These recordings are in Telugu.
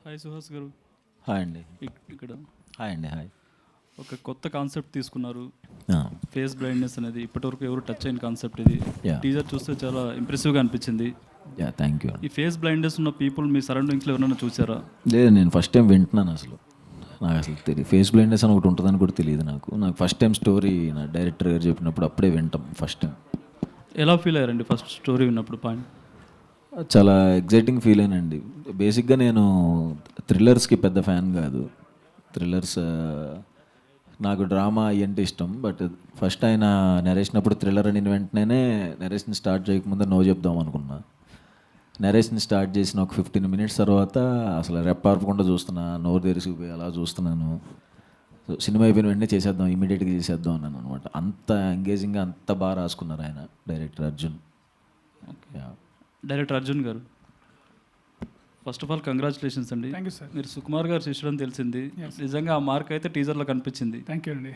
హాయ్ సుహాస్ గారు. హాయ్ అండి. ఇక్కడ హాయ్ అండి. హాయ్. ఒక కొత్త కాన్సెప్ట్ తీసుకున్నారు, ఆ, ఫేస్ బ్లైండ్నెస్ అనేది. ఇప్పటివరకు ఎవరు టచ్ అయిన కాన్సెప్ట్ ఇది. Yeah. టీజర్ చూస్తే చాలా ఇంప్రెసివ్గా అనిపించింది. Yeah thank you. ఈ ఫేస్ బ్లైండ్నెస్ ఉన్న పీపుల్ మీ సరౌండింగ్స్లో ఎవరైనా చూసారా? లేదు, నేను ఫస్ట్ టైం వింటున్నాను. నాకు అసలు తెలియదు ఫేస్ బ్లైండ్నెస్ అని ఒకటి ఉంటుందని కూడా తెలియదు నాకు ఫస్ట్ టైం స్టోరీ నా డైరెక్టర్ గారు చెప్పినప్పుడు అప్పుడే వింటాం ఫస్ట్ టైం. ఎలా ఫీల్ అయ్యారండి ఫస్ట్ స్టోరీ విన్నప్పుడు? పాయింట్ చాలా ఎగ్జైటింగ్ ఫీల్ అయినండి. బేసిక్గా నేను థ్రిల్లర్స్కి పెద్ద ఫ్యాన్ కాదు. థ్రిల్లర్స్ నాకు డ్రామా అయ్యంటే ఇష్టం. బట్ ఫస్ట్ ఆయన నరేషనప్పుడు థ్రిల్లర్ అని వెంటనే నరేషన్ స్టార్ట్ చేయకముందే నో చెప్దాం అనుకున్నా. నరేషన్ స్టార్ట్ చేసిన ఒక 15 minutes తర్వాత అసలు రెప్పార్పకుండా చూస్తున్నా, నోరు తెరిసిపోయి అలా చూస్తున్నాను. సో సినిమా అయిపోయిన వెంటనే చేసేద్దాం, ఇమీడియట్గా చేసేద్దాం అన్నాను అనమాట. అంత ఎంగేజింగ్గా అంత బాగా రాసుకున్నారు ఆయన, director Arjun. Okay. Director Arjun గారు, ఫస్ట్ ఆఫ్ ఆల్ కంగ్రాచులేషన్స్ అండి. Thank you sir. మీరు సుకుమార్ గారు శిష్యుడని తెలిసింది. నిజంగా ఆ మార్క్ అయితే టీజర్లో కనిపించింది. థ్యాంక్ యూ అండి.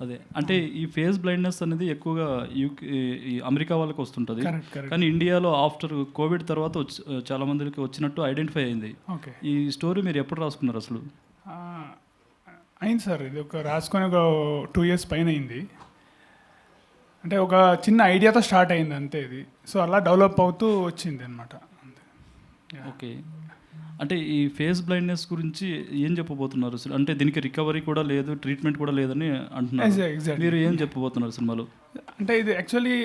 అదే అంటే ఈ ఫేస్ బ్లైండ్నెస్ అనేది ఎక్కువగా ఈ అమెరికా వాళ్ళకి వస్తుంటుంది. కరెక్ట్. కానీ ఇండియాలో ఆఫ్టర్ కోవిడ్ తర్వాత చాలా మందికి వచ్చినట్టు ఐడెంటిఫై అయింది. ఓకే. ఈ స్టోరీ మీరు ఎప్పుడు రాసుకున్నారు అసలు? అయింది సార్, ఇది రాసుకొని ఒక 2 years పైన అయింది. అంటే ఒక చిన్న ఐడియాతో స్టార్ట్ అయింది అంతే ఇది. సో అలా డెవలప్ అవుతూ వచ్చింది అనమాట. ఓకే. అంటే ఈ ఫేస్ బ్లైండ్నెస్ గురించి ఏం చెప్పబోతున్నారు అసలు? అంటే దీనికి రికవరీ కూడా లేదు, ట్రీట్మెంట్ కూడా లేదని అంటున్నారు. Exactly. మీరు ఏం చెప్పబోతున్నారు సినిమాలో? అంటే ఇది యాక్చువల్లీ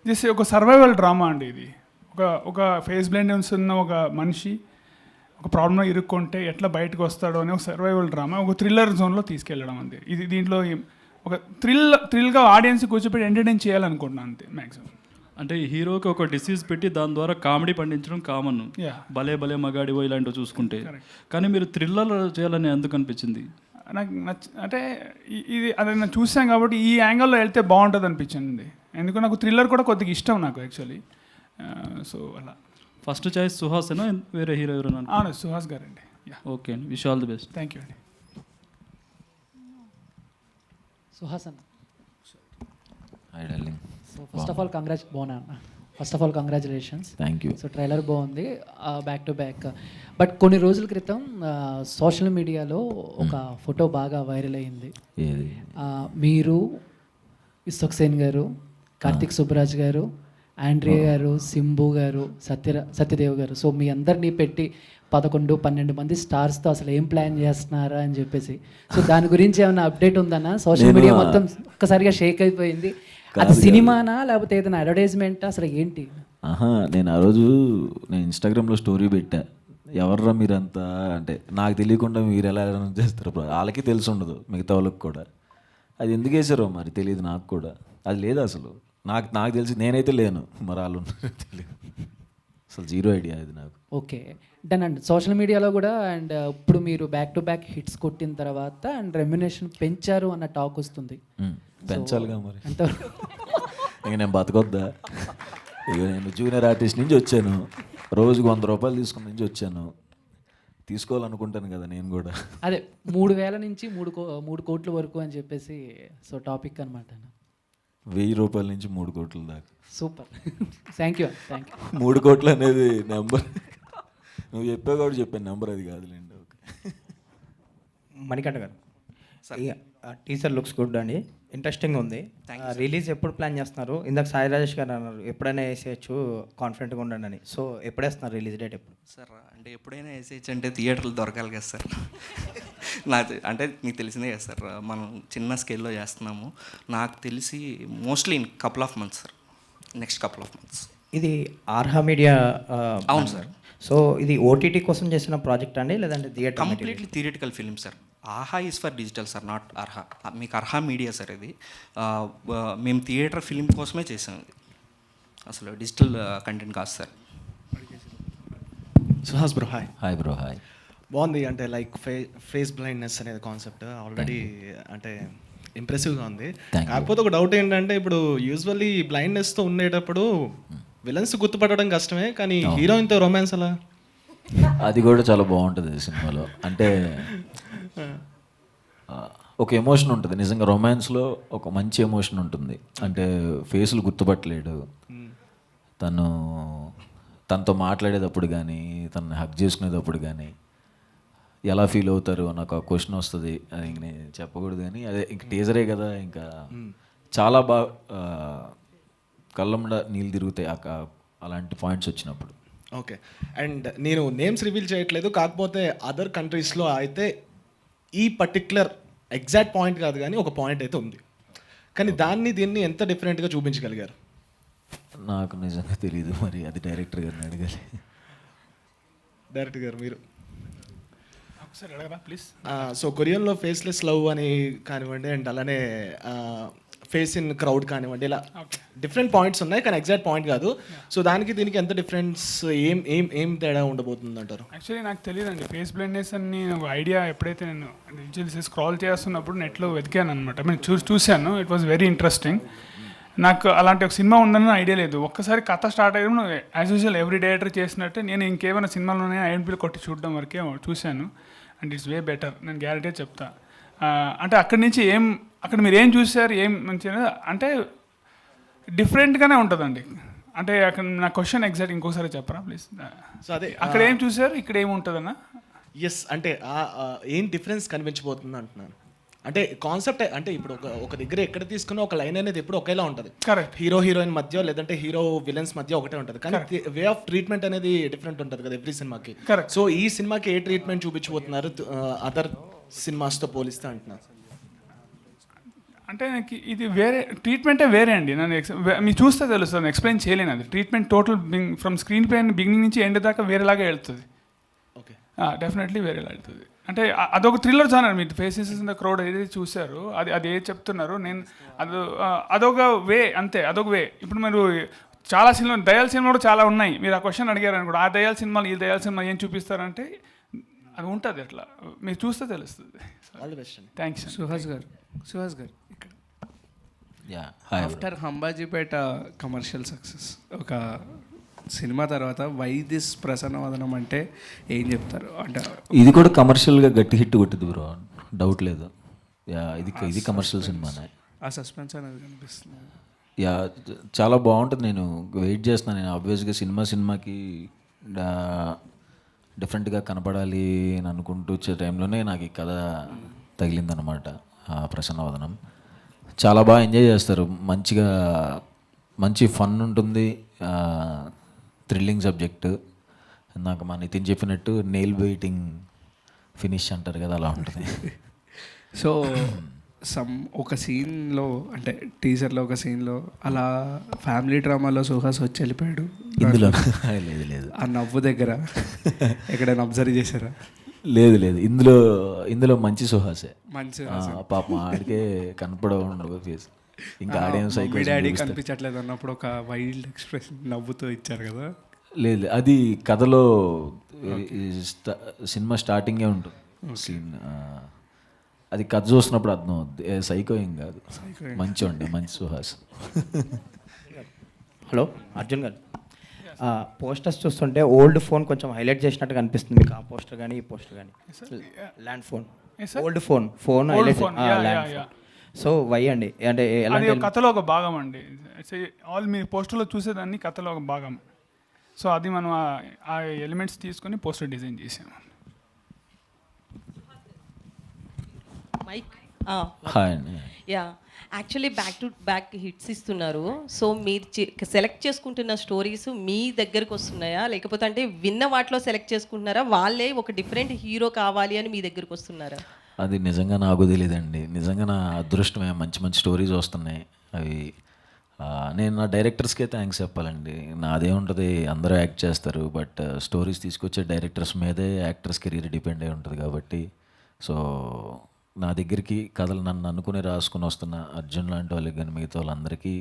జస్ట్ ఒక సర్వైవల్ డ్రామా అండి. ఇది ఒక ఫేస్ బ్లైండ్నెస్ ఉన్న ఒక మనిషి ఒక ప్రాబ్లంలో ఇరుక్కుంటే ఎట్లా బయటకు వస్తాడో అనే ఒక సర్వైవల్ డ్రామా ఒక థ్రిల్లర్ జోన్లో తీసుకెళ్ళడం అంతే. ఇది దీంట్లో ఒక థ్రిల్గా ఆడియన్స్ కూర్చోపెట్టి ఎంటర్టైన్ చేయాలనుకుంటున్నాను అంతే మ్యాక్సిమం. అంటే హీరోకి ఒక డిసీజ్ పెట్టి దాని ద్వారా కామెడీ పండించడం కామన్, భలే భలే మగాడివో ఇలాంటివి చూసుకుంటే. కానీ మీరు థ్రిల్లర్ చేయాలని ఎందుకు అనిపించింది? నాకు అంటే ఇది అది నేను చూసాను కాబట్టి ఈ యాంగిల్లో వెళ్తే బాగుంటుంది అనిపించింది. ఎందుకంటే నాకు థ్రిల్లర్ కూడా కొద్దిగా ఇష్టం నాకు యాక్చువల్లీ. సో అలా ఫస్ట్ చాయిస్ సుహాసేనా, వేరే హీరో ఎవరైనా? అవును, సుహాస్ గారు అండి. ఓకే అండి, wish all the best. Thank you అండి. సుహాస్ అన్న, hi darling. So first of all congratulations. Thank you. So trailer బాగుంది, బ్యాక్ టు బ్యాక్. బట్ కొన్ని రోజుల క్రితం సోషల్ మీడియాలో ఒక ఫోటో బాగా వైరల్ అయింది. ఏది? మీరు, ఇస్సక్ సేన్ గారు, కార్తిక్ సుబ్బరాజ్ గారు, ఆండ్రియా గారు, సింబు గారు, సత్యదేవ్ గారు, సో మీ అందరినీ పెట్టి 11-12 మంది స్టార్స్తో అసలు ఏం ప్లాన్ చేస్తున్నారా అని చెప్పేసి. సో దాని గురించి ఏమైనా అప్డేట్ ఉందన్నా? సోషల్ మీడియా మొత్తం ఒక్కసారిగా షేక్ అయిపోయింది. అది సినిమానా లేకపోతే ఏదైనా అడ్వర్టైజ్మెంటా, అసలు ఏంటి? నేను ఆ రోజు ఇన్స్టాగ్రామ్లో స్టోరీ పెట్టా. ఎవర్రా మీరంతా అంటే, నాకు తెలియకుండా మీరు ఎలా చేస్తారు, వాళ్ళకి తెలిసి ఉండదు, మిగతా వాళ్ళకి కూడా. అది ఎందుకు వేసారో మరి తెలియదు నాకు కూడా. అది లేదు అసలు, నాకు తెలిసి నేనైతే లేను, మరి వాళ్ళు తెలియదు, అసలు జీరో ఐడియా ఇది నాకు. ఓకే డన్ అండి. సోషల్ మీడియాలో కూడా అండ్ ఇప్పుడు మీరు బ్యాక్ టు బ్యాక్ హిట్స్ కొట్టిన తర్వాత అండ్ రెమ్యునేషన్ పెంచారు అన్న టాక్ వస్తుంది. పెంచాలిగా మరి, ఇక నేను బతకొద్దా? ఇక నేను జూనియర్ ఆర్టిస్ట్ నుంచి వచ్చాను, రోజుకు 100 రూపాయలు తీసుకుని నుంచి వచ్చాను, తీసుకోవాలనుకుంటాను కదా నేను కూడా. అదే 3,000 నుంచి 3 కోట్ల వరకు అని చెప్పేసి సో టాపిక్ అనమాట. 1000 రూపాయల నుంచి 3 కోట్ల దాకా. Super, thank you. 3 కోట్లు అనేది నెంబర్ నువ్వు చెప్పావు కాబట్టి చెప్పాను, నెంబర్ అది కాదులేండి. ఓకే. మణికంఠ గారు, టీజర్ లుక్స్ గుడ్ అండి, ఇంట్రెస్టింగ్ ఉంది. రిలీజ్ ఎప్పుడు ప్లాన్ చేస్తున్నారు? ఇందాక సాయి రాజేష్ గారు అన్నారు ఎప్పుడైనా వేసేయచ్చు, కాన్ఫిడెంట్గా ఉండండి అని. సో ఎప్పుడేస్తున్నారు రిలీజ్ డేట్? ఎప్పుడు సార్? అంటే ఎప్పుడైనా వేసేయచ్చు అంటే థియేటర్లు దొరకాలి కదా సార్. నాకు అంటే మీకు తెలిసిందే కదా సార్, మనం చిన్న స్కేల్లో చేస్తున్నాము. నాకు తెలిసి mostly in couple of months sir, next couple of months. ఇది ఆర్హా మీడియా? అవును సార్. సో ఇది ఓటీటీ కోసం చేసిన ప్రాజెక్ట్ అండి లేదంటే theatre? Completely theatrical film sir. Aha is for digital sir, not Arha. మీకు అర్హా మీడియా సార్ ఇది. మేము థియేటర్ ఫిలిం కోసమే చేసాం ఇది, అసలు డిజిటల్ కంటెంట్ కాదు sir. Suhas bro, hi. Hi bro, hi. బాగుంది. అంటే లైక్ ఫేస్ బ్లైండ్నెస్ అనేది కాన్సెప్ట్ ఆల్రెడీ అంటే ఇంప్రెసివ్గా ఉంది. కాకపోతే ఒక డౌట్ ఏంటంటే, ఇప్పుడు యూజువల్లీ బ్లైండ్నెస్తో ఉండేటప్పుడు విలన్స్ గుర్తుపట్టడం కష్టమే, కానీ హీరోయిన్తో రొమాన్స్ అలా? అది కూడా చాలా బాగుంటుంది సినిమాలో. అంటే ఒక ఎమోషన్ ఉంటుంది నిజంగా. రొమాన్స్లో ఒక మంచి ఎమోషన్ ఉంటుంది. అంటే ఫేసులు గుర్తుపట్టలేడు, తనతో మాట్లాడేటప్పుడు కానీ, తనని హక్ చేసుకునేటప్పుడు కానీ ఎలా ఫీల్ అవుతారు అని ఒక క్వశ్చన్ వస్తుంది. అది ఇంక నేను చెప్పకూడదు కానీ అదే ఇంక టీజరే కదా, ఇంకా చాలా బాగా కళ్ళమ్మడ నీళ్ళు తిరుగుతాయి అలాంటి పాయింట్స్ వచ్చినప్పుడు. ఓకే. అండ్ నేను నేమ్స్ రివీల్ చేయట్లేదు, కాకపోతే అదర్ కంట్రీస్లో అయితే ఈ పర్టిక్యులర్ ఎగ్జాక్ట్ పాయింట్ కాదు కానీ ఒక పాయింట్ అయితే ఉంది, కానీ దీన్ని ఎంత డిఫరెంట్గా చూపించగలిగారు? నాకు నిజంగా తెలియదు, మరి అది డైరెక్టర్ గారిని అడగాలి. డైరెక్టర్ గారు మీరు ఒకసారి అడగరా ప్లీజ్. సో కొరియన్లో ఫేస్లెస్ లవ్ అని కానివ్వండి, అండ్ అలానే ఫేస్ ఇన్ క్రౌడ్ కానివ్వండి, ఇలా డిఫరెంట్ పాయింట్స్ ఉన్నాయి కానీ ఎగ్జాక్ట్ పాయింట్ కాదు. సో దీనికి ఎంత డిఫరెన్స్, ఏం తేడా ఉండబోతుంది అంటారు? యాక్చువల్లీ నాకు తెలియదండి ఫేస్ బ్లైండ్నెస్ అని ఒక ఐడియా ఎప్పుడైతే నేను స్క్రాల్ చేస్తున్నప్పుడు నెట్లో వెతికాను అనమాట. నేను చూశాను, ఇట్ వాస్ వెరీ ఇంట్రెస్టింగ్. నాకు అలాంటి ఒక సినిమా ఉందని ఐడియా లేదు. ఒక్కసారి కథ స్టార్ట్ అయ్యడం యాజ్ యూజువల్ ఎవ్రీ డైరెక్టర్ చేసినట్టు నేను ఇంకేమైనా సినిమాలోనే ఐడెంటిఫై కొట్టి చూడడం వరకే చూశాను. అండ్ ఇట్స్ వే బెటర్, నేను గ్యారెంటీగా చెప్తా. అంటే అక్కడి నుంచి అక్కడ మీరు ఏం చూసారు, ఏం మంచిగా అంటే డిఫరెంట్గానే ఉంటుందండి. అంటే అక్కడ నా క్వశ్చన్ ఎగ్జాక్ట్ ఇంకోసారి చెప్పరా ప్లీజ్. సో అదే అక్కడ ఏం చూసారు, ఇక్కడ ఏమి ఉంటుందన్న? ఎస్, అంటే ఏం డిఫరెన్స్ కనిపించబోతుంది అంటున్నాను. అంటే కాన్సెప్ట్ అంటే ఇప్పుడు ఒక దగ్గర ఎక్కడ తీసుకున్నా ఒక లైన్ అనేది ఎప్పుడు ఒకేలా ఉంటుంది. కరెక్ట్. హీరో హీరోయిన్ మధ్య లేదంటే హీరో విలన్స్ మధ్య ఒకటే ఉంటుంది, కానీ వే ఆఫ్ ట్రీట్మెంట్ అనేది డిఫరెంట్ ఉంటుంది కదా ఎవ్రీ సినిమాకి. కరెక్ట్. సో ఈ సినిమాకి ఏ ట్రీట్మెంట్ చూపించబోతున్నారు అదర్ సినిమాస్తో పోలిస్తే అంటున్నారు? అంటే నాకు ఇది వేరే ట్రీట్మెంటే వేరే అండి. మీరు చూస్తే తెలుస్తుంది, ఎక్స్ప్లెయిన్ చేయలేను. అది ట్రీట్మెంట్ టోటల్ ఫ్రమ్ స్క్రీన్ పైన బిగినింగ్ నుంచి ఎండ్ దాకా వేరేలాగా వెళ్తుంది. ఓకే, డెఫినెట్లీ వేరేలా వెళ్తుంది. అంటే అదొక థ్రిల్లర్ జానర్. మీరు ఫేసెస్ ఇన్ ద క్రౌడ్ ఏదైతే చూసారు అది ఏది చెప్తున్నారు నేను అదొక వే, అంతే, అదొక వే. ఇప్పుడు మీరు చాలా సినిమా దయాల సినిమా కూడా చాలా ఉన్నాయి. మీరు ఆ క్వశ్చన్ అడిగారని కూడా ఆ దయాల సినిమాలు ఈ దయాల సినిమా ఏం చూపిస్తారంటే అది ఉంటుంది, అట్లా మీరు చూస్తే తెలుస్తుంది. ఆల్ ది బెస్ట్ అండి. థ్యాంక్స్. సుహాస్ గారు ఇక్కడ హాయ్. ఆఫ్టర్ హంబాజీపేట కమర్షియల్ సక్సెస్ ఒక సినిమా తర్వాత వై దిస్ ప్రసన్నవదనం అంటే ఏం చెప్తారు? అంటే ఇది కూడా కమర్షియల్గా గట్టి హిట్ కొట్టింది బ్రో, డౌట్ లేదు. ఇది కమర్షియల్ సినిమానే. ఆ సస్పెన్స్ అనేది కనిపిస్తుంది. చాలా బాగుంటుంది. నేను వెయిట్ చేస్తున్నాను. నేను ఆబ్వియస్గా సినిమాకి డిఫరెంట్గా కనపడాలి అని అనుకుంటూ వచ్చే టైంలోనే నాకు ఈ కథ తగిలిందనమాట. ప్రసన్నవదనం చాలా బాగా ఎంజాయ్ చేస్తారు. మంచి ఫన్ ఉంటుంది, థ్రిల్లింగ్ సబ్జెక్టు. నాకు మా నితిన్ చెప్పినట్టు నెయిల్ బైటింగ్ ఫినిష్ అంటారు కదా, అలా ఉంటుంది. సో ఒక సీన్లో అంటే టీజర్లో ఒక సీన్లో అలా ఫ్యామిలీ డ్రామాలో సుహాస్ వచ్చి వెళ్ళిపోయాడు. ఇందులో లేదు ఆ నవ్వు దగ్గర ఎక్కడైనా అబ్జర్వ్ చేశారా? లేదు ఇందులో మంచి సుహాసే. మంచి పాపం ఆడికే కనపడవు ఫేస్. ఇంకా ఆడియన్స్ డాడీ కనిపించట్లేదు అన్నప్పుడు ఒక వైల్డ్ ఎక్స్ప్రెషన్ నవ్వుతూ ఇచ్చారు కదా. లేదు, అది కథలో సినిమా స్టార్టింగే ఉంటుంది సీన్. అది కథ చూసినప్పుడు అర్థం అవుద్ది. సైకో ఏం కాదు, మంచి సుహాస్. హలో అర్జున్ గారు, పోస్టర్స్ చూస్తుంటే ఓల్డ్ ఫోన్ కొంచెం హైలైట్ చేసినట్టు కనిపిస్తుంది మీకు. ఆ పోస్టర్ కానీ ఈ పోస్టర్ కానీ land phone, old phone highlight. So why అండి, అంటే అది కథలో ఒక భాగం అండి. ఆల్ మీ పోస్టర్లో చూసేదాన్ని కథలో ఒక భాగం. సో అది మనం ఆ ఎలిమెంట్స్ తీసుకొని పోస్టర్ డిజైన్ చేసాము. మైక్ హాయ్ అండి. Yeah, actually back to back hits ఇస్తున్నారు. సో మీరు సెలెక్ట్ చేసుకుంటున్న స్టోరీస్ మీ దగ్గరకు వస్తున్నాయా, లేకపోతే అంటే విన్న వాటిలో సెలెక్ట్ చేసుకుంటున్నారా, వాళ్ళే ఒక డిఫరెంట్ హీరో కావాలి అని మీ దగ్గరకు వస్తున్నారా? అది నిజంగా నాకు తెలియదండి. నిజంగా నా అదృష్టమే, మంచి స్టోరీస్ వస్తున్నాయి. అవి నేను నా డైరెక్టర్స్కే థ్యాంక్స్ చెప్పాలండి. నాదే ఉంటుంది, అందరూ యాక్ట్ చేస్తారు, బట్ స్టోరీస్ తీసుకొచ్చే డైరెక్టర్స్ మీదే యాక్టర్స్ కెరీర్ డిపెండ్ అయి ఉంటుంది. కాబట్టి సో నా దగ్గరికి కథలు నన్ను అనుకుని రాసుకుని వస్తున్న అర్జున్ లాంటి వాళ్ళకి కానీ మిగతా వాళ్ళందరికీ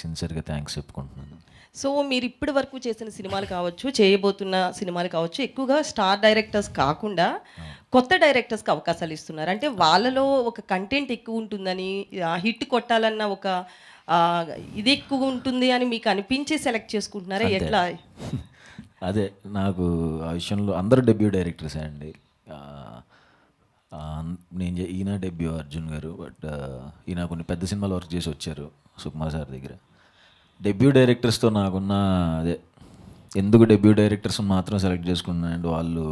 సిన్సియర్గా థ్యాంక్స్ చెప్పుకుంటున్నాను. సో మీరు ఇప్పటి వరకు చేసిన సినిమాలు కావచ్చు, చేయబోతున్న సినిమాలు కావచ్చు, ఎక్కువగా స్టార్ డైరెక్టర్స్ కాకుండా కొత్త డైరెక్టర్స్కి అవకాశాలు ఇస్తున్నారు. అంటే వాళ్ళలో ఒక కంటెంట్ ఎక్కువ ఉంటుందని, హిట్ కొట్టాలన్న ఒక ఇది ఎక్కువ ఉంటుంది అని మీకు అనిపించి సెలెక్ట్ చేసుకుంటున్నారా, ఎట్లా? అదే నాకు ఆ విషయంలో అందరూ డెబ్యూ డైరెక్టర్సే అండి. ఈయన డెబ్యూ అర్జున్ గారు, బట్ ఈయన కొన్ని పెద్ద సినిమాలు వర్క్ చేసి వచ్చారు సుకుమార్ సార్ దగ్గర. డెబ్యూ డైరెక్టర్స్తో నాకున్న అదే, ఎందుకు డెబ్యూ డైరెక్టర్స్ మాత్రం సెలెక్ట్ చేసుకున్నాను అండ్ వాళ్ళు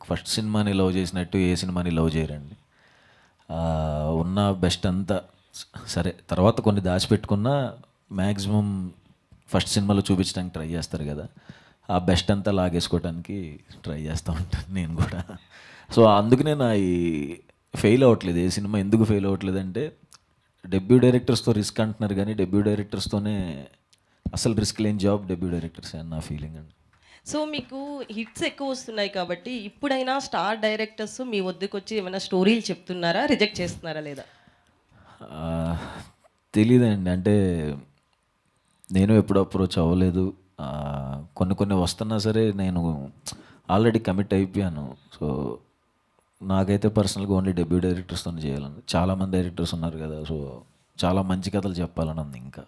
ఫస్ట్ సినిమాని లవ్ చేసినట్టు ఏ సినిమాని లవ్ చేయరండి. ఉన్న బెస్ట్ అంతా సరే, తర్వాత కొన్ని దాచిపెట్టుకున్న మ్యాక్సిమం ఫస్ట్ సినిమాలో చూపించడానికి ట్రై చేస్తారు కదా, ఆ బెస్ట్ అంతా లాగేసుకోవడానికి ట్రై చేస్తూ ఉంటాను నేను కూడా. సో అందుకనే నా ఈ ఫెయిల్ అవ్వట్లేదు ఏ సినిమా. ఎందుకు ఫెయిల్ అవ్వట్లేదు అంటే, డెబ్యూ డైరెక్టర్స్తో రిస్క్ అంటున్నారు కానీ డెబ్యూ డైరెక్టర్స్తోనే అసలు రిస్క్ లేని జాబ్ డెబ్యూ డైరెక్టర్స్ అని నా ఫీలింగ్ అండి. సో మీకు హిట్స్ ఎక్కువ వస్తున్నాయి కాబట్టి ఇప్పుడైనా స్టార్ డైరెక్టర్స్ మీ వద్దకు వచ్చి ఏమైనా స్టోరీలు చెప్తున్నారా, రిజెక్ట్ చేస్తున్నారా లేదా? తెలీదండి, అంటే నేను ఎప్పుడు అప్రోచ్ అవ్వలేదు. కొన్ని వస్తున్నా సరే నేను ఆల్రెడీ కమిట్ అయిపోయాను. సో నాకైతే పర్సనల్గా ఓన్లీ డెబ్యూ డైరెక్టర్స్తో చేయాలని, చాలామంది డైరెక్టర్స్ ఉన్నారు కదా, సో చాలా మంచి కథలు చెప్పాలని ఉంది ఇంకా.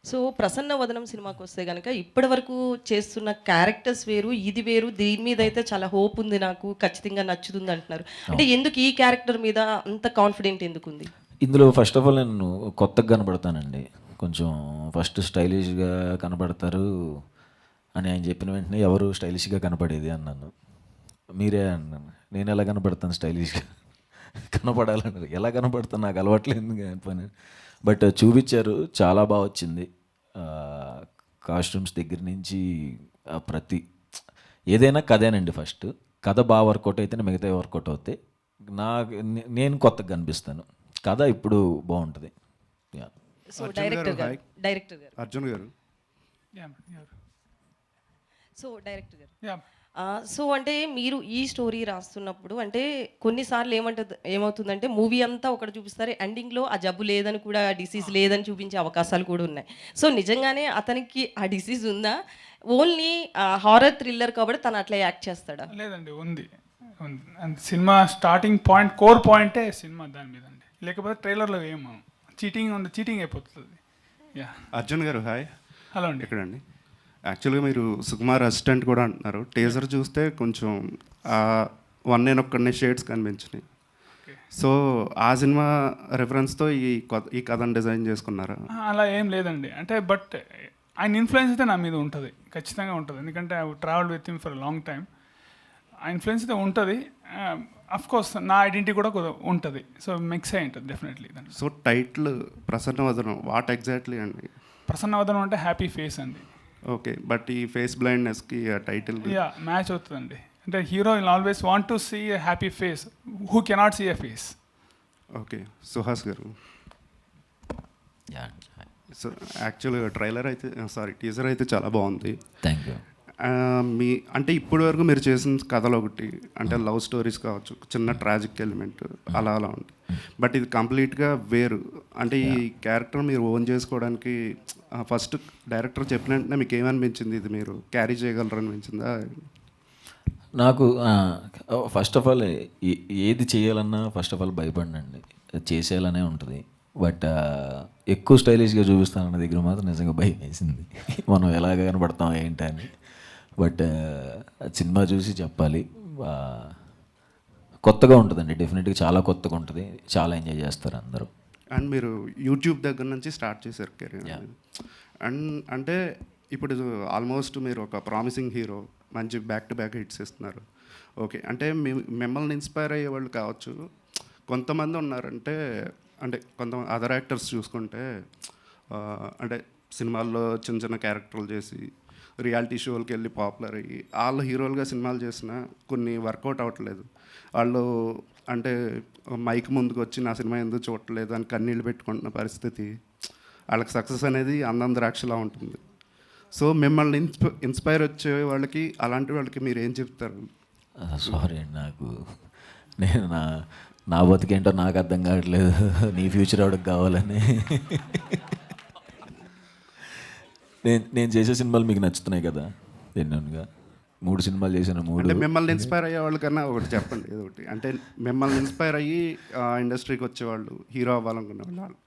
సో ప్రసన్న వదనం సినిమాకి వస్తే కనుక ఇప్పటి వరకు చేస్తున్న క్యారెక్టర్స్ వేరు, ఇది వేరు, దీని మీద అయితే చాలా హోప్ ఉంది, నాకు ఖచ్చితంగా నచ్చుతుంది అంటున్నారు. అంటే ఎందుకు ఈ క్యారెక్టర్ మీద అంత కాన్ఫిడెంట్ ఎందుకు ఉంది? ఇందులో ఫస్ట్ ఆఫ్ ఆల్ నేను కొత్తగా కనబడతానండి, కొంచెం ఫస్ట్ స్టైలిష్గా కనబడతారు అని ఆయన చెప్పిన వెంటనే ఎవరు స్టైలిష్గా కనపడేది అన్నాను. మీరే అన్నాను, నేను ఎలా కనపడతాను స్టైలిష్గా? కనపడాలన్నారు, ఎలా కనపడతాను నాకు అలవాట్లేదు పని. బట్ చూపించారు, చాలా బాగా వచ్చింది. కాస్ట్యూమ్స్ దగ్గర నుంచి ప్రతి ఏదైనా కథేనండి. ఫస్ట్ కథ బాగా వర్కౌట్ అయితేనే మిగతా వర్కౌట్ అవుతాయి. నేను కొత్తగా కనిపిస్తాను, కథ ఇప్పుడు బాగుంటుంది. సో డైరెక్టర్ గారు అర్జున్ గారు సో డైరెక్టర్ గారు Yeah. సో అంటే మీరు ఈ స్టోరీ రాస్తున్నప్పుడు అంటే కొన్నిసార్లు ఏమవుతుందంటే మూవీ అంతా ఒకటి చూపిస్తారు, ఎండింగ్లో ఆ జబ్బు లేదని కూడా, డిసీజ్ లేదని చూపించే అవకాశాలు కూడా ఉన్నాయి. సో నిజంగానే అతనికి ఆ డిసీజ్ ఉందా? ఓన్లీ హారర్ థ్రిల్లర్ కాబట్టి తను అట్లా యాక్ట్ చేస్తాడా? లేదండి, ఉంది. And cinema starting point, core పాయింటే సినిమా దాని మీద అండి. లేకపోతే ట్రైలర్లో ఏమో చీటింగ్ ఉంది, చీటింగ్ అయిపోతుంది. యా, అర్జున్ గారు హాయ్. హలో అండి. ఎక్కడండి? యాక్చువల్గా మీరు సుకుమార్ అసిస్టెంట్ కూడా అంటున్నారు. టీజర్ చూస్తే కొంచెం వన్ నేను ఒక్కడనే షేడ్స్ కనిపించినాయి. సో ఆ సినిమా రెఫరెన్స్తో ఈ కథను డిజైన్ చేసుకున్నారా? అలా ఏం లేదండి, అంటే బట్ ఆయన ఇన్ఫ్లుయెన్స్ అయితే నా మీద ఉంటుంది, ఖచ్చితంగా ఉంటుంది. ఎందుకంటే I travel with him for long time. ఆ ఇన్ఫ్లుయెన్స్ అయితే ఉంటుంది. అఫ్కోర్స్ నా ఐడెంటిటీ కూడా ఉంటుంది. సో మిక్స్ అయి ఉంటుంది definitely. So title Prasannavadanam what exactly అండి? ప్రసన్నవదనం అంటే హ్యాపీ ఫేస్ అండి. ఓకే, బట్ ఈ ఫేస్ బ్లైండ్నెస్కి టైటిల్ మ్యాచ్ అవుతుందండి. అంటే hero will always want to see a happy face, who cannot see a face. Okay, Suhas గారు. సో యాక్చువల్గా ట్రైలర్ అయితే టీజర్ అయితే చాలా బాగుంది. Thank you. మీ అంటే ఇప్పటి వరకు మీరు చేసిన కథలు ఒకటి అంటే లవ్ స్టోరీస్ కావచ్చు, చిన్న ట్రాజిక్ ఎలిమెంట్ అలా ఉంది. బట్ ఇది కంప్లీట్గా వేరు. అంటే ఈ క్యారెక్టర్ మీరు ఓన్ చేసుకోవడానికి ఫస్ట్ డైరెక్టర్ చెప్పిన వెంటనే మీకు ఏమనిపించింది? ఇది మీరు క్యారీ చేయగలరు అనిపించిందా? నాకు ఫస్ట్ ఆఫ్ ఆల్ ఏది చేయాలన్నా ఫస్ట్ ఆఫ్ ఆల్ భయపడినండి, చేసేయాలనే ఉంటుంది. బట్ ఎక్కువ స్టైలిష్గా చూపిస్తానన్న దగ్గర మాత్రం నిజంగా భయం వేసింది, మనం ఎలాగ కనబడతాం ఏంటి అని. బట్ సినిమా చూసి చెప్పాలి, కొత్తగా ఉంటుందండి, డెఫినెట్గా చాలా కొత్తగా ఉంటుంది, చాలా ఎంజాయ్ చేస్తారు అందరూ. అండ్ మీరు యూట్యూబ్ దగ్గర నుంచి స్టార్ట్ చేశారు కెరీర్. అండ్ అంటే ఇప్పుడు ఆల్మోస్ట్ మీరు ఒక ప్రామిసింగ్ హీరో, మంచి బ్యాక్ టు బ్యాక్ హిట్స్ ఇస్తున్నారు. ఓకే, అంటే మిమ్మల్ని ఇన్స్పైర్ అయ్యే వాళ్ళు కావచ్చు. కొంతమంది ఉన్నారంటే అంటే కొంతమంది అదర్ యాక్టర్స్ చూసుకుంటే అంటే సినిమాల్లో చిన్న చిన్న క్యారెక్టర్లు చేసి రియాలిటీ షోలకి వెళ్ళి పాపులర్ అయ్యి వాళ్ళు హీరోలుగా సినిమాలు చేసినా కొన్ని వర్కౌట్ అవ్వట్లేదు. వాళ్ళు అంటే మైక్ ముందుకు వచ్చి నా సినిమా ఎందుకు చూడట్లేదు అని కన్నీళ్ళు పెట్టుకుంటున్న పరిస్థితి. వాళ్ళకి సక్సెస్ అనేది అందం ద్రాక్షలా ఉంటుంది. సో మిమ్మల్ని ఇన్స్పైర్ వచ్చే వాళ్ళకి, అలాంటి వాళ్ళకి మీరు ఏం చెప్తారు? సారీ అండి, నాకు నేను నా బతికేంటో నాకు అర్థం కావట్లేదు, నీ ఫ్యూచర్ ఎవరికి కావాలని. నేను చేసే సినిమాలు మీకు నచ్చుతున్నాయి కదా, ఎన్నోగా 3 సినిమాలు చేశాను. 3 అంటే మిమ్మల్ని ఇన్స్పైర్ అయ్యే వాళ్ళకన్నా ఒకటి చెప్పండి, ఏదో ఒకటి. అంటే మిమ్మల్ని ఇన్స్పైర్ అయ్యి ఇండస్ట్రీకి వచ్చేవాళ్ళు, హీరో అవ్వాలనుకునే వాళ్ళు.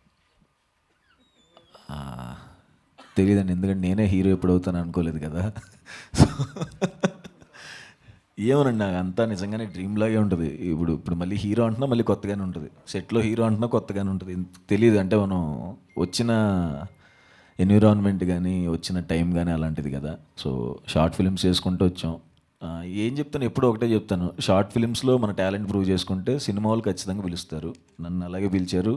తెలియదండి, ఎందుకంటే నేనే హీరో ఎప్పుడు అవుతాను అనుకోలేదు కదా. ఏమోనండి, నాకు అంతా నిజంగానే డ్రీమ్ లాగే ఉంటుంది. ఇప్పుడు మళ్ళీ హీరో అంటున్నా మళ్ళీ కొత్తగానే ఉంటుంది, సెట్లో హీరో అంటున్నా కొత్తగానే ఉంటుంది. తెలియదు అంటే మనం వచ్చిన ఎన్విరాన్మెంట్ కానీ వచ్చిన టైం కానీ అలాంటిది కదా. సో షార్ట్ ఫిల్మ్స్ చేసుకుంటూ వచ్చాం. ఏం చెప్తాను, ఎప్పుడూ ఒకటే చెప్తాను, షార్ట్ ఫిల్మ్స్లో మన టాలెంట్ ప్రూవ్ చేసుకుంటే సినిమా వాళ్ళు ఖచ్చితంగా పిలుస్తారు. నన్ను అలాగే పిలిచారు,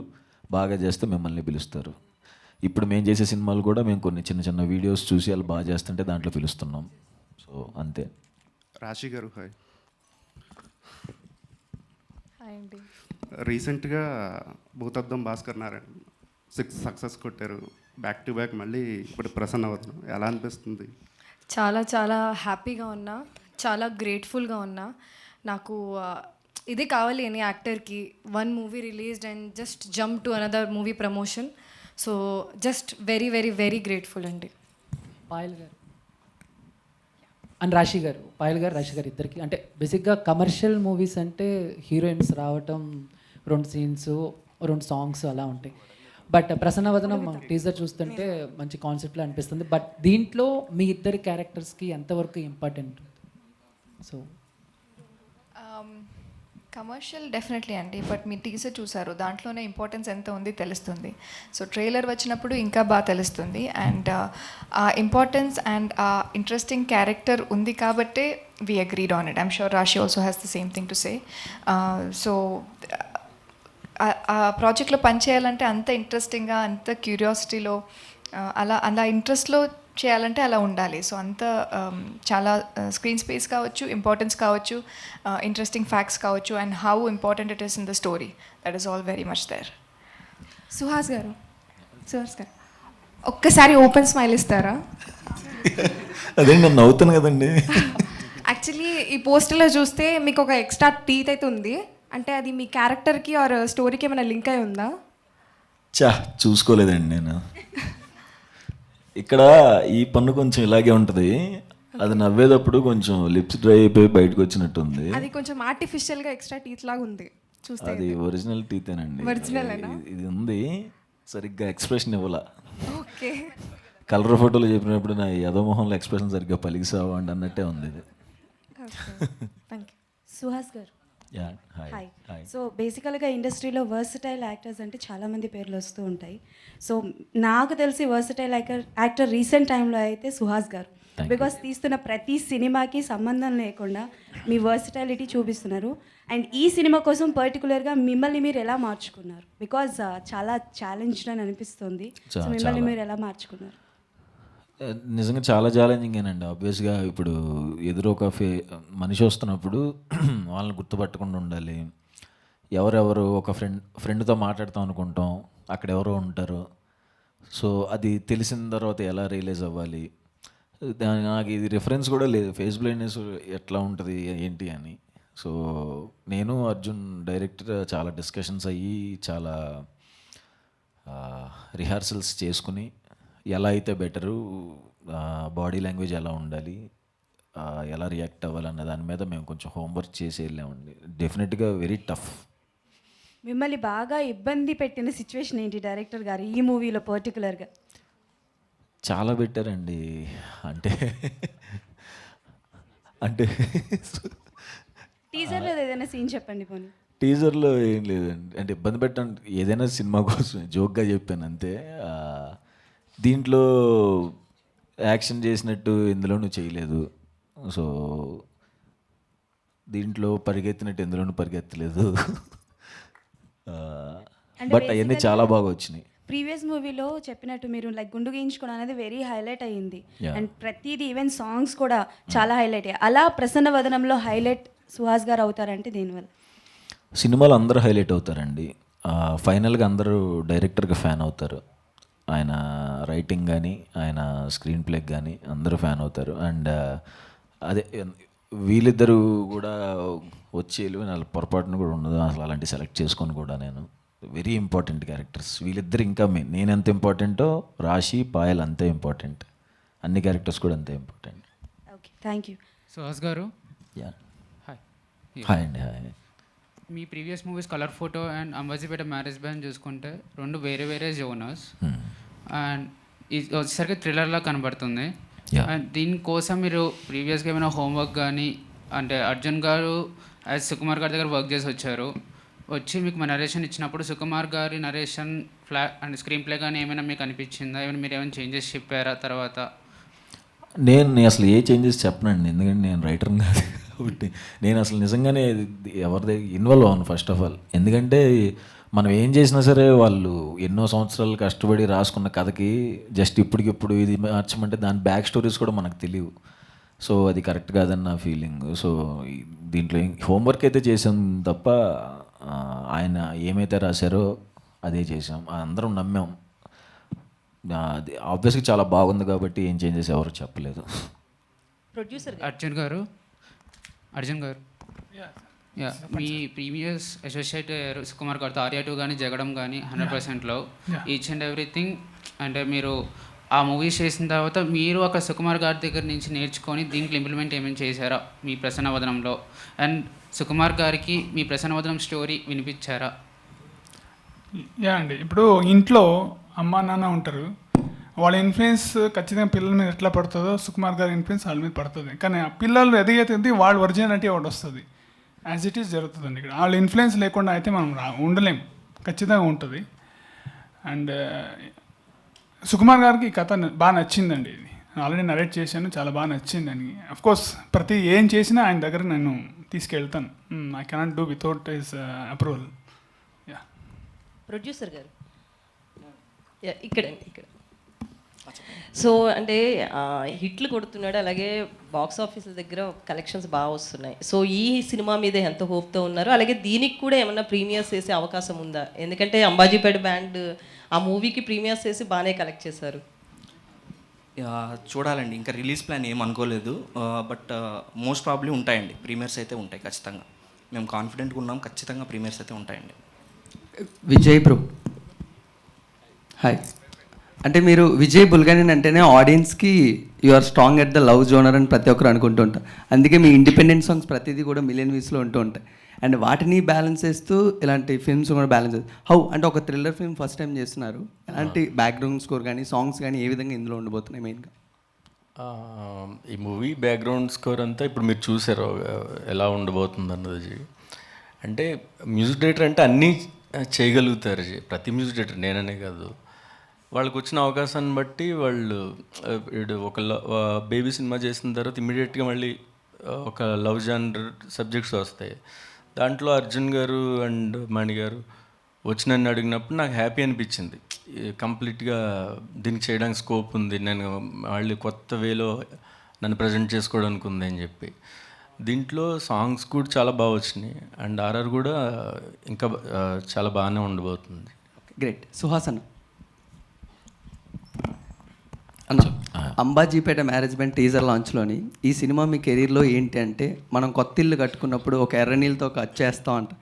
బాగా చేస్తే మిమ్మల్ని పిలుస్తారు. ఇప్పుడు మేము చేసే సినిమాలు కూడా మేము కొన్ని చిన్న చిన్న వీడియోస్ చూసి వాళ్ళు బాగా చేస్తుంటే దాంట్లో పిలుస్తున్నాం. సో అంతే. రాశి గారు హాయ్. హాయ్ అండి. రీసెంట్గా భూతద్దం భాస్కర్ నారాయణ 6 సక్సెస్ కొట్టారు బ్యాక్ టు బ్యాక్. మళ్ళీ ఇప్పుడు ప్రసన్న వదనం ఎలా అనిపిస్తుంది? చాలా చాలా హ్యాపీగా ఉన్నా, చాలా గ్రేట్ఫుల్గా ఉన్నా. నాకు ఇది కావాలి అని యాక్టర్కి, 1 movie released and just jump to another movie promotion. So just very very very grateful అండి. పాయల్ గారు అండ్ రాశి గారు, పాయల్ గారు రాశి గారు ఇద్దరికి అంటే బేసిక్గా కమర్షియల్ మూవీస్ అంటే హీరోయిన్స్ రావటం, 2 సీన్స్ 2 సాంగ్స్ అలా ఉంటాయి. బట్ ప్రసన్నవదనం టీజర్ చూస్తుంటే మంచి కాన్సెప్ట్లో అనిపిస్తుంది. బట్ దీంట్లో మీ ఇద్దరి క్యారెక్టర్స్కి ఎంతవరకు ఇంపార్టెంట్? సో కమర్షియల్ డెఫినెట్లీ అండి, బట్ మీ టీజర్ చూసారు, దాంట్లోనే ఇంపార్టెన్స్ ఎంత ఉంది తెలుస్తుంది. సో ట్రైలర్ వచ్చినప్పుడు ఇంకా బాగా తెలుస్తుంది. అండ్ ఆ ఇంపార్టెన్స్ అండ్ ఆ ఇంట్రెస్టింగ్ క్యారెక్టర్ ఉంది కాబట్టే we agreed on it. I'm sure Rashi also has the same thing to say. So ఆ ప్రాజెక్ట్లో పనిచేయాలంటే అంత ఇంట్రెస్టింగ్గా, అంత క్యూరియాసిటీలో, అలా ఇంట్రెస్ట్లో చేయాలంటే అలా ఉండాలి. సో అంత చాలా స్క్రీన్ స్పేస్ కావచ్చు, ఇంపార్టెన్స్ కావచ్చు, ఇంట్రెస్టింగ్ ఫ్యాక్ట్స్ కావచ్చు, and how important it is in the story, that is all very much there. Suhas గారు, ఒక్కసారి ఓపెన్ స్మైల్ ఇస్తారా? అదే నేను నవ్వుతాను కదండి. యాక్చువల్లీ ఈ పోస్టర్లో చూస్తే మీకు ఒక ఎక్స్ట్రా టీత్ అయితే ఉంది, అంటే అది మీ క్యారెక్టర్కి ఆర్ స్టోరీకి ఏమైనా లింక్ అయి ఉందా? చూసుకోలేదండి నేను. ఇక్కడ ఈ పన్ను కొంచెం ఇలాగే ఉంటుంది, అది నవ్వేటప్పుడు కొంచెం లిప్స్ డ్రై అయిపోయి బయటకు వచ్చినట్టు ఉంది. అది కొంచెం ఆర్టిఫిషియల్గా ఎక్స్ట్రా టీత్ లాగా ఉంది చూస్తే. అది ఒరిజినల్ టీతేనండి. ఇది ఉంది, సరిగ్గా ఎక్స్ప్రెషన్ ఇవ్వాల. ఓకే. కలర్ ఫోటోలో చెప్పినప్పుడు నా యదమోహంలో ఎక్స్ప్రెషన్ సరిగ్గా పలికిసావా అండి అన్నట్టే ఉంది ఇది. Thank you. సుహాస్ గారు హాయ్. సో బేసికల్గా ఇండస్ట్రీలో వర్సటైల్ యాక్టర్స్ అంటే చాలామంది పేర్లు వస్తూ ఉంటాయి. సో నాకు తెలిసి వర్సటైల్ యాక్టర్ రీసెంట్ టైంలో అయితే సుహాస్ గారు, బికాస్ తీస్తున్న ప్రతి సినిమాకి సంబంధం లేకుండా మీ వర్సటైలిటీ చూపిస్తున్నారు. అండ్ ఈ సినిమా కోసం పర్టికులర్గా మిమ్మల్ని మీరు ఎలా మార్చుకున్నారు? బికాజ్ చాలా ఛాలెంజ్డ్ అని అనిపిస్తుంది. సో మిమ్మల్ని మీరు ఎలా మార్చుకున్నారు? నిజంగా చాలా ఛాలెంజింగేనండి. ఆబ్వియస్గా ఇప్పుడు ఎదురు ఒక మనిషి వస్తున్నప్పుడు వాళ్ళని గుర్తుపట్టకుండా ఉండాలి. ఎవరెవరు ఒక ఫ్రెండ్తో మాట్లాడతాం అనుకుంటాం, అక్కడ ఎవరో ఉంటారు. సో అది తెలిసిన తర్వాత ఎలా రియలైజ్ అవ్వాలి, నాకు ఇది రిఫరెన్స్ కూడా లేదు, ఫేస్ బ్లైండ్నెస్ ఎట్లా ఉంటుంది ఏంటి అని. సో నేను అర్జున్ డైరెక్టర్ చాలా డిస్కషన్స్ అయ్యి, చాలా రిహార్సల్స్ చేసుకుని ఎలా అయితే బెటరు, బాడీ లాంగ్వేజ్ ఎలా ఉండాలి, ఎలా రియాక్ట్ అవ్వాలన్న దాని మీద మేము కొంచెం హోంవర్క్ చేసి వెళ్ళామండి. డెఫినెట్గా వెరీ టఫ్. మిమ్మల్ని బాగా ఇబ్బంది పెట్టిన సిచ్యువేషన్ ఏంటి డైరెక్టర్ గారు ఈ మూవీలో పర్టికులర్గా? చాలా పెట్టారండి. అంటే అంటే టీజర్లో ఏదైనా సీన్ చెప్పండి పోనీ. టీజర్లో ఏం లేదండి, అంటే ఇబ్బంది పెట్టండి, ఏదైనా సినిమా కోసం జోక్గా చెప్పాను అంతే. దీంట్లో యాక్షన్ చేసినట్టు ఇందులోనూ చేయలేదు. సో దీంట్లో పరిగెత్తినట్టు ఇందులోనూ పరిగెత్తలేదు. బట్ అవన్నీ చాలా బాగా వచ్చినాయి. ప్రీవియస్ మూవీలో చెప్పినట్టు మీరు లైక్ గుండు గీయించుకోవడం అనేది వెరీ హైలైట్ అయ్యింది. అండ్ ప్రతిదీ ఈవెన్ సాంగ్స్ కూడా చాలా హైలైట్ అయ్యాయి. అలా ప్రసన్న వదనంలో హైలైట్ సుహాస్ గారు అవుతారంటే దీనివల్ల? సినిమాలో అందరూ హైలైట్ అవుతారండి. ఫైనల్గా అందరూ డైరెక్టర్గా ఫ్యాన్ అవుతారు. ఆయన రైటింగ్ కానీ ఆయన స్క్రీన్ ప్లేకి కానీ అందరూ ఫ్యాన్ అవుతారు. అండ్ అదే వీళ్ళిద్దరూ కూడా వచ్చి వాళ్ళ పొరపాటును కూడా ఉండదు అసలు, అలాంటి సెలెక్ట్ చేసుకొని కూడా నేను వెరీ ఇంపార్టెంట్ క్యారెక్టర్స్ వీళ్ళిద్దరు. ఇంకా నేను ఎంత ఇంపార్టెంటో రాశి పాయల్ అంతే ఇంపార్టెంట్, అన్ని క్యారెక్టర్స్ కూడా అంతే important. Okay, thank you. Suhas గారు హాయ్ అండి. Hi. Me previous movies colour photo and Ambajipeta marriage band చూసుకుంటే 2 వేరే వేరే జోనర్స్, అండ్ ఇది వచ్చేసరికి థ్రిల్లర్లా కనబడుతుంది. అండ్ దీనికోసం మీరు ప్రీవియస్గా ఏమైనా హోంవర్క్ కానీ అంటే అర్జున్ గారు యాజ్ సుకుమార్ గారి దగ్గర వర్క్ చేసి వచ్చారు. వచ్చి మీకు మా నరేషన్ ఇచ్చినప్పుడు సుకుమార్ గారి నరేషన్ అండ్ స్క్రీన్ ప్లే కానీ ఏమైనా మీకు అనిపించిందా? ఏమైనా మీరు ఏమైనా చేంజెస్ చెప్పారా తర్వాత? నేను అసలు ఏ చేంజెస్ చెప్పనండి, ఎందుకంటే నేను రైటర్ కాదు కాబట్టి. నేను అసలు నిజంగానే ఎవరి ఇన్వాల్వ్ అవ్వను ఫస్ట్ ఆఫ్ ఆల్. ఎందుకంటే మనం ఏం చేసినా సరే వాళ్ళు ఎన్నో సంవత్సరాలు కష్టపడి రాసుకున్న కథకి జస్ట్ ఇప్పటికిప్పుడు ఇది మార్చమంటే దాని బ్యాక్ స్టోరీస్ కూడా మనకు తెలియవు. సో అది కరెక్ట్ కాదని నా ఫీలింగ్. సో దీంట్లో హోంవర్క్ అయితే చేసాం తప్ప ఆయన ఏమైతే రాశారో అదే చేసాం, అందరం నమ్మాం. అది ఆబ్వియస్గా చాలా బాగుంది కాబట్టి ఏం చేంజెస్ ఎవరు చెప్పలేదు. ప్రొడ్యూసర్ అర్జున్ గారు యా, మీ ప్రీవియస్ అసోసియేట్ అయ్యారు సుకుమార్ గారితో ఆర్యా 2 కానీ జగడం కానీ 100%లో ఈచ్ అండ్ ఎవ్రీథింగ్. అంటే మీరు ఆ మూవీస్ చేసిన తర్వాత మీరు ఒక సుకుమార్ గారి దగ్గర నుంచి నేర్చుకొని దీంట్లో ఇంప్లిమెంట్ ఏమైనా చేశారా మీ ప్రసన్నవదనంలో? అండ్ సుకుమార్ గారికి మీ ప్రసన్నవదనం స్టోరీ వినిపించారా? యా అండి, ఇప్పుడు ఇంట్లో అమ్మ నాన్న ఉంటారు, వాళ్ళ ఇన్ఫ్లుయెన్స్ ఖచ్చితంగా పిల్లల మీద ఎట్లా పడుతుందో సుకుమార్ గారి ఇన్ఫ్లుయెన్స్ వాళ్ళ మీద పడుతుంది. కానీ ఆ పిల్లలు ఎదిగేది వాళ్ళ ఒరిజినాలిటీ ఒకటి వస్తుంది, యాజ్ ఇట్ ఈస్ జరుగుతుందండి. ఇక్కడ వాళ్ళ ఇన్ఫ్లుయెన్స్ లేకుండా అయితే మనం ఉండలేం, ఖచ్చితంగా ఉంటుంది. అండ్ సుకుమార్ గారికి ఈ కథ బాగా నచ్చిందండి. ఇది ఆల్రెడీ నరేట్ చేశాను, చాలా బాగా నచ్చిందని. అఫ్కోర్స్ ప్రతి ఏం చేసినా ఆయన దగ్గర నేను తీసుకెళ్తాను. I cannot do without his approval. Yeah, producer గారు ఇక్కడ. సో అంటే హిట్లు కొడుతున్నాడు, అలాగే బాక్స్ ఆఫీసుల దగ్గర కలెక్షన్స్ బాగా వస్తున్నాయి. సో ఈ సినిమా మీద ఎంత హోప్తో ఉన్నారు? అలాగే దీనికి కూడా ఏమన్నా ప్రీమియర్స్ చేసే అవకాశం ఉందా? ఎందుకంటే అంబాజీపేట బ్యాండ్ ఆ మూవీకి ప్రీమియర్స్ చేసి బాగానే కలెక్ట్ చేశారు. చూడాలండి, ఇంకా రిలీజ్ ప్లాన్ ఏం అనుకోలేదు. బట్ మోస్ట్ ప్రాబ్లీ ఉంటాయండి, ప్రీమియర్స్ అయితే ఉంటాయి ఖచ్చితంగా. మేము కాన్ఫిడెంట్గా ఉన్నాం, ఖచ్చితంగా ప్రీమియర్స్ అయితే ఉంటాయండి. Vijay bro hi. అంటే మీరు విజయ్ బుల్గనేని అంటేనే ఆడియన్స్కి you are strong at the love genre అని ప్రతి ఒక్కరు అనుకుంటూ ఉంటారు. అందుకే మీ ఇండిపెండెంట్ సాంగ్స్ ప్రతిదీ కూడా మిలియన్ వ్యూస్లో ఉంటూ ఉంటాయి. అండ్ వాటిని బ్యాలెన్స్ చేస్తూ ఇలాంటి ఫిల్మ్స్ కూడా బ్యాలెన్స్ చేస్తారు. హౌ అంటే ఒక థ్రిల్లర్ ఫిల్మ్ ఫస్ట్ టైం చేస్తున్నారు, ఎలాంటి బ్యాక్గ్రౌండ్ స్కోర్ కానీ సాంగ్స్ కానీ ఏ విధంగా ఇందులో ఉండబోతున్నాయి మెయిన్గా? ఈ మూవీ బ్యాక్గ్రౌండ్ స్కోర్ అంతా ఇప్పుడు మీరు చూసారు ఎలా ఉండబోతుంది అన్నది. అంటే మ్యూజిక్ డైరెక్టర్ అంటే అన్నీ చేయగలుగుతారు, ప్రతి మ్యూజిక్ డైరెక్టర్, నేననే కాదు. వాళ్ళకి వచ్చిన అవకాశాన్ని బట్టి వాళ్ళు ఒక బేబీ సినిమా చేసిన తర్వాత ఇమ్మీడియట్గా మళ్ళీ ఒక లవ్ జానర్ సబ్జెక్ట్స్ వస్తాయి. దాంట్లో అర్జున్ గారు అండ్ మణి గారు వచ్చి నన్ను అడిగినప్పుడు నాకు హ్యాపీ అనిపించింది. కంప్లీట్గా దీనికి చేయడానికి స్కోప్ ఉంది, నేను మళ్ళీ కొత్త వేలో నన్ను ప్రజెంట్ చేసుకోవడానికి ఉంది అని చెప్పి. దీంట్లో సాంగ్స్ కూడా చాలా బాగా వచ్చినాయి అండ్ ఆర్ఆర్ కూడా ఇంకా చాలా బాగానే ఉండబోతుంది. గ్రేట్. సుహాసన్ అన్న, అంబాజీపేట మ్యారేజ్ బ్యాండ్ టీజర్ లాంచ్లోని ఈ సినిమా మీ కెరీర్లో ఏంటి అంటే, మనం కొత్త ఇల్లు కట్టుకున్నప్పుడు ఒక ఎర్ర నీళ్ళతో ఒక అచ్చు వేస్తాం అంట,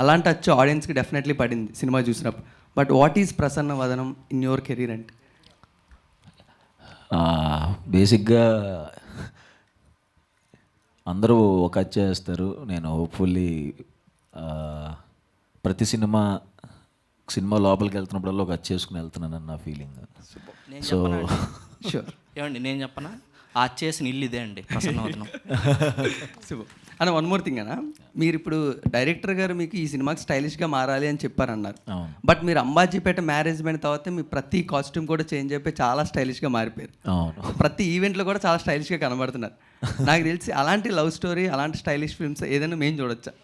అలాంటి అచ్చు ఆడియన్స్కి డెఫినెట్లీ పడింది సినిమా చూసినప్పుడు. But what is Prasanna Vadanam in your career అంటే? బేసిక్గా అందరూ ఒక అచ్చు వేస్తారు. నేను హోప్ఫుల్లీ ప్రతి సినిమా లోపలికి వెళ్తున్నప్పుడల్లా ఒక అచ్చు వేసుకుని వెళ్తున్నానని నా ఫీలింగ్. సో ఏమండి నేను చెప్పనా, ఆ చేసిన ఇల్లు ఇదే అండి ప్రసన్నవదనం. అన్న వన్ మోర్ థింగ్ అన్న, మీరు ఇప్పుడు డైరెక్టర్ గారు మీకు ఈ సినిమాకి స్టైలిష్గా మారాలి అని చెప్పారన్నారు. బట్ మీరు అంబాజీపేట మ్యారేజ్ అయిన తర్వాత మీ ప్రతి కాస్ట్యూమ్ కూడా చేంజ్ అయిపోయి చాలా స్టైలిష్గా మారిపోయారు. ప్రతి ఈవెంట్లో కూడా చాలా స్టైలిష్గా కనబడుతున్నారు. నాకు తెలిసి అలాంటి లవ్ స్టోరీ, అలాంటి స్టైలిష్ ఫిల్మ్స్ ఏదైనా మేము చూడొచ్చా?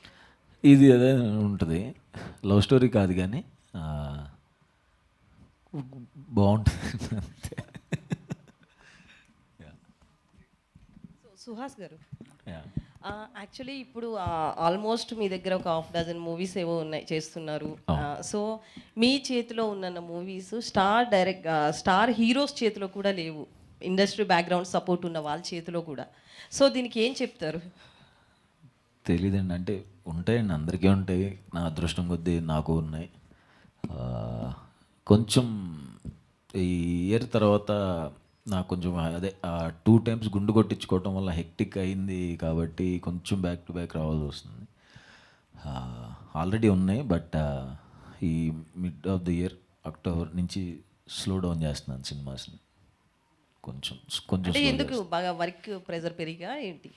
ఇది అదే ఉంటుంది, లవ్ స్టోరీ కాదు కానీ బాగుంటుంది. సుహాస్ గారు, యాక్చువల్లీ ఇప్పుడు ఆల్మోస్ట్ మీ దగ్గర ఒక 6 మూవీస్ ఏవో ఉన్నాయి చేస్తున్నారు. సో మీ చేతిలో ఉన్న మూవీస్ స్టార్ హీరోస్ చేతిలో కూడా లేవు, ఇండస్ట్రీ బ్యాక్గ్రౌండ్ సపోర్ట్ ఉన్న వాళ్ళ చేతిలో కూడా. సో దీనికి ఏం చెప్తారు? తెలీదండి, అంటే ఉంటాయండి, అందరికీ ఉంటాయి. నా అదృష్టం కొద్దీ నాకు ఉన్నాయి. కొంచెం ఈ ఇయర్ తర్వాత నాకు కొంచెం అదే 2 times గుండు కొట్టించుకోవటం వల్ల హెక్టిక్ అయింది కాబట్టి కొంచెం బ్యాక్ టు బ్యాక్ రావాల్సి వస్తుంది. ఆల్రెడీ ఉన్నాయి, బట్ ఈ mid of the year October నుంచి స్లో డౌన్ చేస్తున్నాను సినిమాస్ని. కొంచెం ఎందుకు బాగా వర్క్ ప్రెజర్ పెరిగా ఏంటి?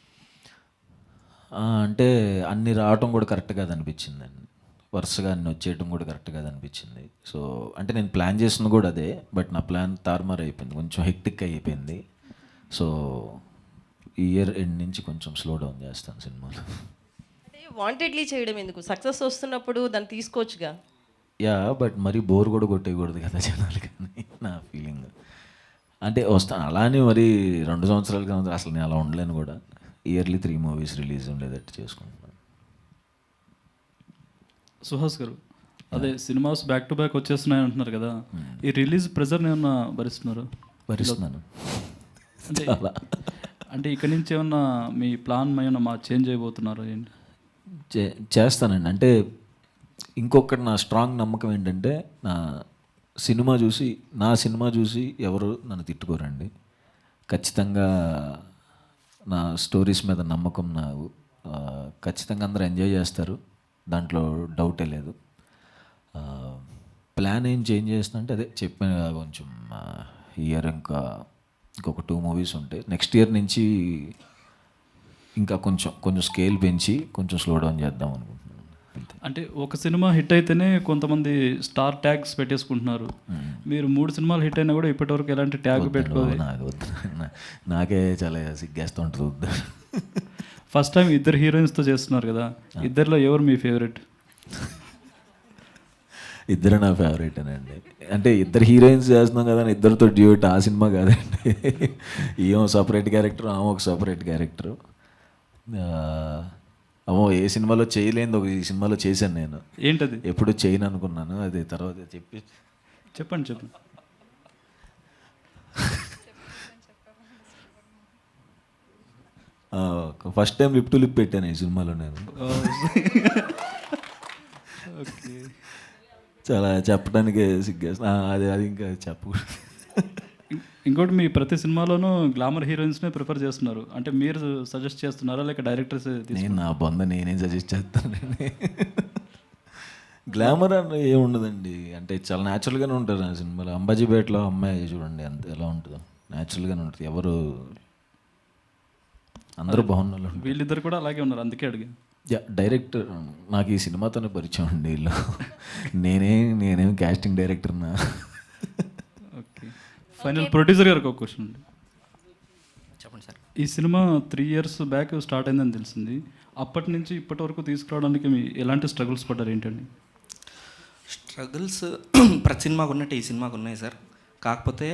అంటే అన్ని రావటం కూడా కరెక్ట్ కాదు అనిపించిందండి, వరుసగా అన్ని వచ్చేయటం కూడా కరెక్ట్ కాదు అనిపించింది. సో అంటే నేను ప్లాన్ చేసింది కూడా అదే, బట్ నా ప్లాన్ తారుమారు అయిపోయింది, కొంచెం హెక్టిక్ అయిపోయింది. సో ఈ ఇయర్ ఎండ్ నుంచి కొంచెం స్లో డౌన్ చేస్తాను సినిమాలు. అంటే వాంటెడ్లీ చేయడం ఎందుకు? సక్సెస్ వస్తున్నప్పుడు దాన్ని తీసుకోవచ్చుగా. యా, బట్ మరీ బోర్ కూడా కొట్టేయకూడదు కదా జనాలు, కానీ నా ఫీలింగ్. అంటే వస్తాను అలానే మరి 2 సంవత్సరాలుగా అసలు నేను అలా ఉండలేను కూడా. ఇయర్లీ 3 మూవీస్ రిలీజ్ ఉండేటట్టు చేసుకుంటున్నాను. సుహాస్ గారు, అదే సినిమాస్ బ్యాక్ టు బ్యాక్ వచ్చేస్తున్నాయి అంటున్నారు కదా, ఈ రిలీజ్ ప్రెజర్ ఏమన్నా భరిస్తున్నారు? భరిస్తున్నాను. అంటే అంటే ఇక్కడి నుంచి ఏమన్నా మీ ప్లాన్ ఏమన్నా చేంజ్ అయిపోతున్నారు ఏంటి? చేస్తానండి. అంటే ఇంకొకటి నా స్ట్రాంగ్ నమ్మకం ఏంటంటే, నా సినిమా చూసి ఎవరు నన్ను తిట్టుకోరండి. ఖచ్చితంగా నా స్టోరీస్ మీద నమ్మకం ఖచ్చితంగా అందరూ ఎంజాయ్ చేస్తారు, దాంట్లో డౌటే లేదు. ప్లాన్ ఏం చేంజ్ చేస్తుందంటే అదే చెప్పాను కదా, కొంచెం ఇయర్ ఇంకొక 2 మూవీస్ ఉంటాయి. నెక్స్ట్ ఇయర్ నుంచి ఇంకా కొంచెం స్కేల్ పెంచి కొంచెం స్లో డౌన్ చేద్దాం అనుకుంటున్నాను. అంటే ఒక సినిమా హిట్ అయితేనే కొంతమంది స్టార్ ట్యాగ్స్ పెట్టేసుకుంటున్నారు. మీరు 3 సినిమాలు హిట్ అయినా కూడా ఇప్పటివరకు ఎలాంటి ట్యాగ్ పెట్టుకోవాలి? నాకే చాలా సిగ్గేస్తూ ఉంటుంది. ఫస్ట్ టైం 2 హీరోయిన్స్తో చేస్తున్నారు కదా, ఇద్దరిలో ఎవరు మీ ఫేవరెట్? ఇద్దరు నా ఫేవరెట్ అనండి. అంటే 2 హీరోయిన్స్ చేస్తున్నాం కదా, ఇద్దరితో డ్యూట్ ఆ సినిమా కాదండి. ఏమో సపరేట్ క్యారెక్టర్, ఆమె ఒక సపరేట్ క్యారెక్టరు. అమ్మో ఏ సినిమాలో చేయలేని ఈ సినిమాలో చేశాను నేను. ఏంటది? ఎప్పుడు చేయను అనుకున్నాను, అది తర్వాత చెప్పండి. First time lip to lip పెట్టాను ఈ సినిమాలో నేను. ఓకే, చాలా చెప్పడానికి సిగ్గేస్తా, అది ఇంకా చెప్పకూడదు. ఇంకోటి, మీ ప్రతి సినిమాలోనూ గ్లామర్ హీరోయిన్స్నే ప్రిఫర్ చేస్తున్నారు. అంటే మీరు సజెస్ట్ చేస్తున్నారా లేక డైరెక్టర్స్? నేను నా బొంద నేనేం సజెస్ట్ చేస్తాను. గ్లామర్ అని ఏముండదండి, అంటే చాలా న్యాచురల్గానే ఉంటారు నా సినిమాలో. అంబాజీపేటలో అమ్మాయి చూడండి అంత ఎలా ఉంటుందో, న్యాచురల్గానే ఉంటుంది. ఎవరు అందరూ బాగున్నారు. వీళ్ళిద్దరు కూడా అలాగే ఉన్నారు, అందుకే అడిగా. డైరెక్టర్ నాకు ఈ సినిమాతోనే పరిచయం అండి వీళ్ళు. నేనేం కాస్టింగ్ డైరెక్టర్నా. ఓకే, ఫైనల్ ప్రొడ్యూసర్ గారికి ఒక క్వశ్చన్ అండి. చెప్పండి సార్. ఈ సినిమా 3 years బ్యాక్ స్టార్ట్ అయిందని తెలిసింది. అప్పటి నుంచి ఇప్పటి వరకు తీసుకురావడానికి మీ ఎలాంటి స్ట్రగుల్స్ పడ్డారు ఏంటండి? స్ట్రగుల్స్ ప్రతి సినిమాకు ఉన్నట్టు ఈ సినిమాకు ఉన్నాయి సార్. కాకపోతే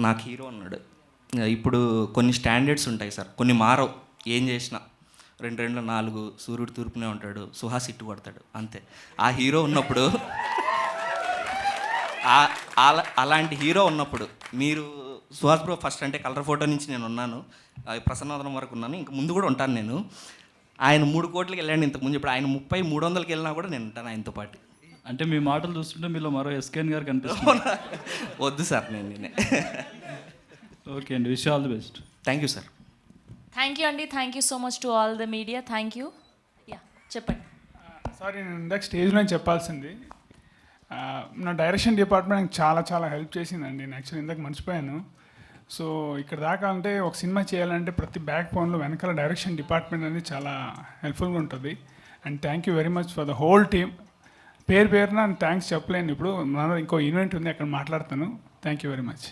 నాకు హీరో అన్నాడు. ఇప్పుడు కొన్ని స్టాండర్డ్స్ ఉంటాయి సార్, కొన్ని మారవు. ఏం చేసినా 2-4 సూర్యుడు తూర్పునే ఉంటాడు, సుహాస్ ఇట్టు కొడతాడు, అంతే. ఆ హీరో ఉన్నప్పుడు అలాంటి హీరో ఉన్నప్పుడు మీరు సుహాస్ బ్రో ఫస్ట్ అంటే కలర్ ఫోటో నుంచి నేను ఉన్నాను, ప్రసన్నవదనం వరకు ఉన్నాను, ఇంక ముందు కూడా ఉంటాను నేను. ఆయన 3 కోట్లకి వెళ్ళండి ఇంతకుముందు, ఇప్పుడు ఆయన 30-300కి వెళ్ళినా కూడా నేను ఉంటాను ఆయనతో పాటు. అంటే మీ మాటలు చూస్తుంటే మీలో మరో ఎస్కేన్ గారు కనిపిస్తుంది. వద్దు సార్, నేనే. ఓకే అండి, wish all the best. Thank you sir. Thank you అండి, thank you so much to all the media. Thank you. Ya, చెప్పండి. సారీ, నేను ఇందాక స్టేజ్లో చెప్పాల్సింది, నా డైరెక్షన్ డిపార్ట్మెంట్ నాకు చాలా హెల్ప్ చేసిందండి. నేను యాక్చువల్లీ ఇందాక మర్చిపోయాను. సో ఇక్కడ దాకా అంటే ఒక సినిమా చేయాలంటే ప్రతి బ్యాక్ బోన్లో వెనకాల డైరెక్షన్ డిపార్ట్మెంట్ అనేది చాలా హెల్ప్ఫుల్గా ఉంటుంది. And thank you very much for the whole team. పేరున థ్యాంక్స్ చెప్పలేను, ఇప్పుడు మన ఇంకో ఈవెంట్ ఉంది అక్కడ మాట్లాడతాను. Thank you very much.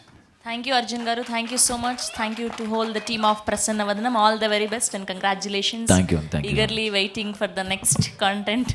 Thank you Arjun garu, thank you so much. Thank you to whole the team of Prasannavadanam. All the very best and congratulations. Thank you. Eagerly waiting for the next content.